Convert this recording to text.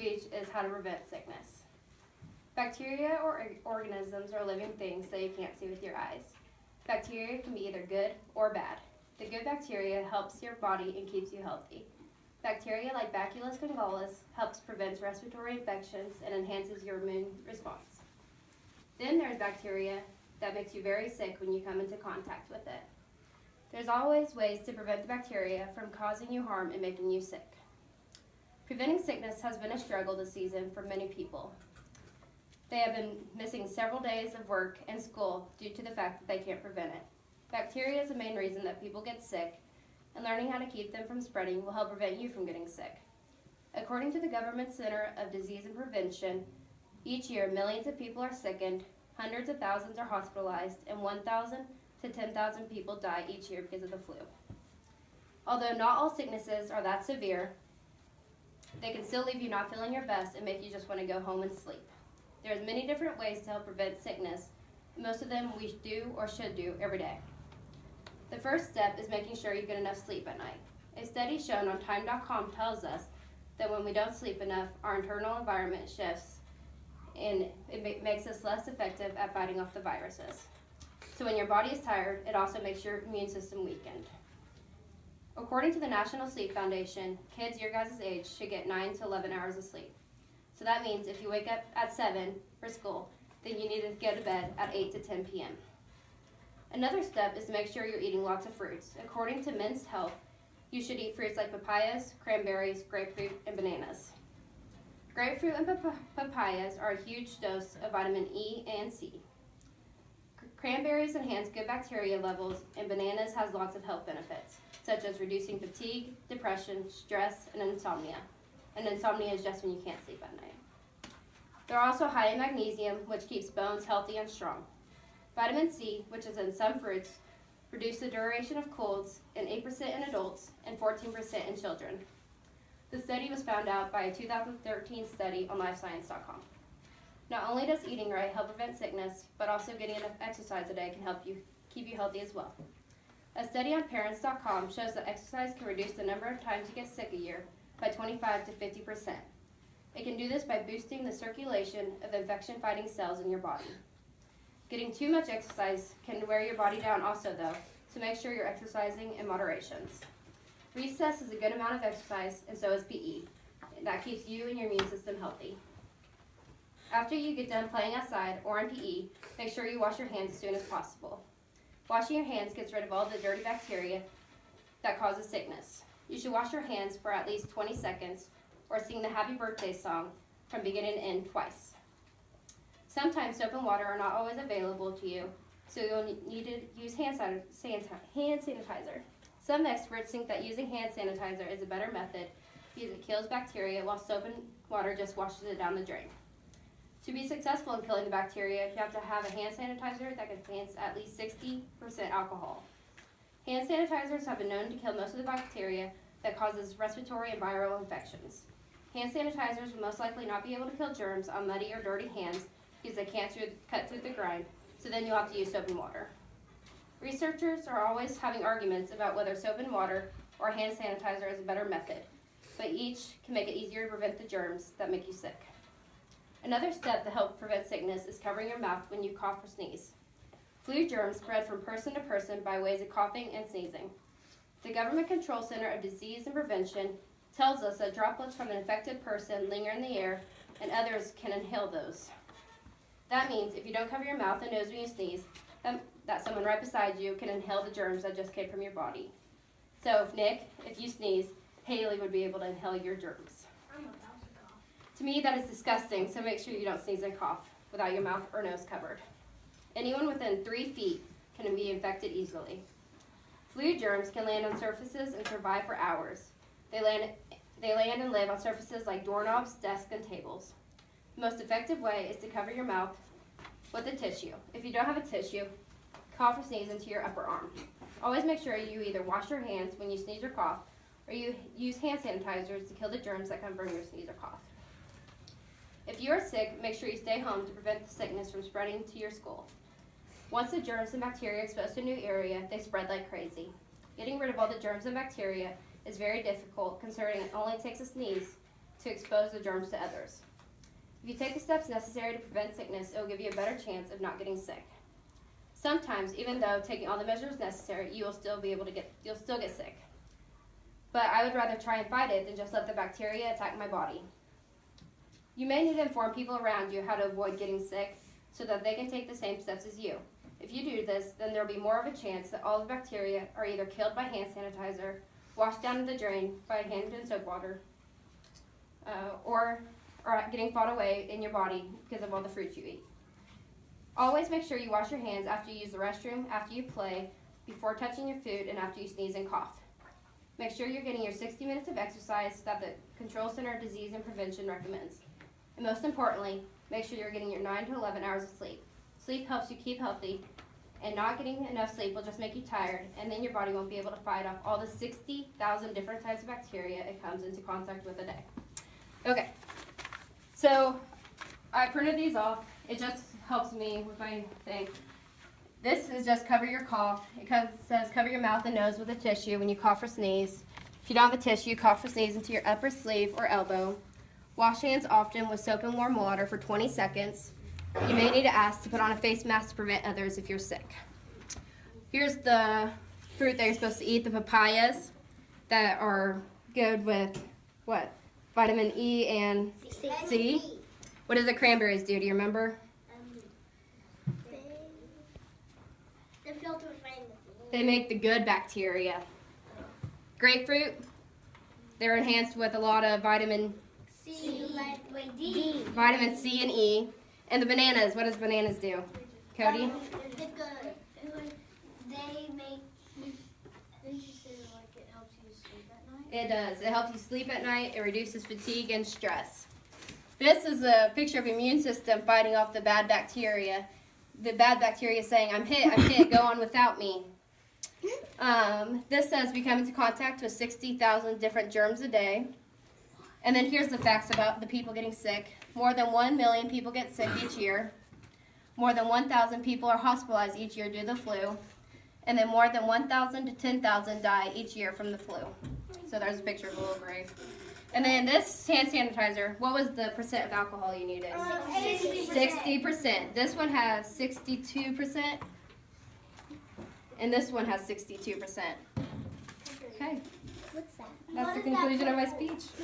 speech is how to prevent sickness. Bacteria or organisms are living things that you can't see with your eyes. Bacteria can be either good or bad. The good bacteria helps your body and keeps you healthy. Bacteria like Bacillus congalus helps prevent respiratory infections and enhances your immune response. Then there's bacteria that makes you very sick when you come into contact with it. There's always ways to prevent the bacteria from causing you harm and making you sick. Preventing sickness has been a struggle this season for many people. They have been missing several days of work and school due to the fact that they can't prevent it. Bacteria is the main reason that people get sick, and learning how to keep them from spreading will help prevent you from getting sick. According to the Government Center of Disease and Prevention, each year millions of people are sickened, hundreds of thousands are hospitalized, and 1,000 to 10,000 people die each year because of the flu. Although not all sicknesses are that severe, they can still leave you not feeling your best and make you just want to go home and sleep. There's many different ways to help prevent sickness. Most of them we do or should do every day. The first step is making sure you get enough sleep at night. A study shown on time.com tells us that when we don't sleep enough, our internal environment shifts and it makes us less effective at fighting off the viruses. So when your body is tired, it also makes your immune system weakened. According to the National Sleep Foundation, kids your guys' age should get 9 to 11 hours of sleep. So that means if you wake up at 7 for school, then you need to go to bed at 8 to 10 p.m. Another step is to make sure you're eating lots of fruits. According to Men's Health, you should eat fruits like papayas, cranberries, grapefruit, and bananas. Grapefruit and papayas are a huge dose of vitamin E and C. Cranberries enhance good bacteria levels, and bananas has lots of health benefits, such as reducing fatigue, depression, stress, and insomnia. And insomnia is just when you can't sleep at night. They're also high in magnesium, which keeps bones healthy and strong. Vitamin C, which is in some fruits, reduces the duration of colds in 8% in adults and 14% in children. The study was found out by a 2013 study on LifeScience.com. Not only does eating right help prevent sickness, but also getting enough exercise a day can help you keep you healthy as well. A study on Parents.com shows that exercise can reduce the number of times you get sick a year by 25 to 50%. It can do this by boosting the circulation of infection-fighting cells in your body. Getting too much exercise can wear your body down also though, so make sure you're exercising in moderation. Recess is a good amount of exercise, and so is PE. That keeps you and your immune system healthy. After you get done playing outside or in PE, make sure you wash your hands as soon as possible. Washing your hands gets rid of all the dirty bacteria that causes sickness. You should wash your hands for at least 20 seconds or sing the happy birthday song from beginning to end twice. Sometimes soap and water are not always available to you, so you'll need to use hand sanitizer. Some experts think that using hand sanitizer is a better method because it kills bacteria while soap and water just washes it down the drain. To be successful in killing the bacteria, you have to have a hand sanitizer that contains at least 60% alcohol. Hand sanitizers have been known to kill most of the bacteria that causes respiratory and viral infections. Hand sanitizers will most likely not be able to kill germs on muddy or dirty hands because they can't cut through the grime, so then you'll have to use soap and water. Researchers are always having arguments about whether soap and water or hand sanitizer is a better method, but each can make it easier to prevent the germs that make you sick. Another step to help prevent sickness is covering your mouth when you cough or sneeze. Flu germs spread from person to person by ways of coughing and sneezing. The Government Control Center of Disease and Prevention tells us that droplets from an infected person linger in the air and others can inhale those. That means if you don't cover your mouth and nose when you sneeze, that someone right beside you can inhale the germs that just came from your body. So, Nick, if you sneeze, Haley would be able to inhale your germs. To me, that is disgusting, so make sure you don't sneeze and cough without your mouth or nose covered. Anyone within 3 feet can be infected easily. Flu germs can land on surfaces and survive for hours. They land and live on surfaces like doorknobs, desks, and tables. The most effective way is to cover your mouth with a tissue. If you don't have a tissue, cough or sneeze into your upper arm. Always make sure you either wash your hands when you sneeze or cough, or you use hand sanitizers to kill the germs that come from your sneeze or cough. If you are sick, make sure you stay home to prevent the sickness from spreading to your school. Once the germs and bacteria are exposed to a new area, they spread like crazy. Getting rid of all the germs and bacteria is very difficult, considering it only takes a sneeze to expose the germs to others. If you take the steps necessary to prevent sickness, it will give you a better chance of not getting sick. Sometimes, even though taking all the measures necessary, you'll still get sick. But I would rather try and fight it than just let the bacteria attack my body. You may need to inform people around you how to avoid getting sick so that they can take the same steps as you. If you do this, then there will be more of a chance that all the bacteria are either killed by hand sanitizer, washed down in the drain by hand and soap water, or are getting fought away in your body because of all the fruits you eat. Always make sure you wash your hands after you use the restroom, after you play, before touching your food, and after you sneeze and cough. Make sure you're getting your 60 minutes of exercise that the Control Center of Disease and Prevention recommends. And most importantly, make sure you're getting your 9 to 11 hours of sleep. Sleep helps you keep healthy, and not getting enough sleep will just make you tired, and then your body won't be able to fight off all the 60,000 different types of bacteria it comes into contact with a day. Okay, so I printed these off. It just helps me with my thing. This is just cover your cough. It says cover your mouth and nose with a tissue when you cough or sneeze. If you don't have a tissue, cough or sneeze into your upper sleeve or elbow. Wash hands often with soap and warm water for 20 seconds. You may need to ask to put on a face mask to prevent others if you're sick. Here's the fruit that you're supposed to eat, the papayas that are good with what? Vitamin E and C. What do the cranberries do? Do you remember? They make the good bacteria. Grapefruit, they're enhanced with a lot of vitamin Vitamin C and E. And the bananas, what does bananas do? Cody? It does. It helps you sleep at night. It reduces fatigue and stress. This is a picture of immune system fighting off the bad bacteria. The bad bacteria is saying, I'm hit, go on without me. This says we come into contact with 60,000 different germs a day. And then here's the facts about the people getting sick. More than 1 million people get sick each year. More than 1,000 people are hospitalized each year due to the flu. And then more than 1,000 to 10,000 die each year from the flu. So there's a picture of a little grave. And then this hand sanitizer, what was the percent of alcohol you needed? 60%. This one has 62%. And this one has 62%. Okay. What's that? That's the conclusion of my speech.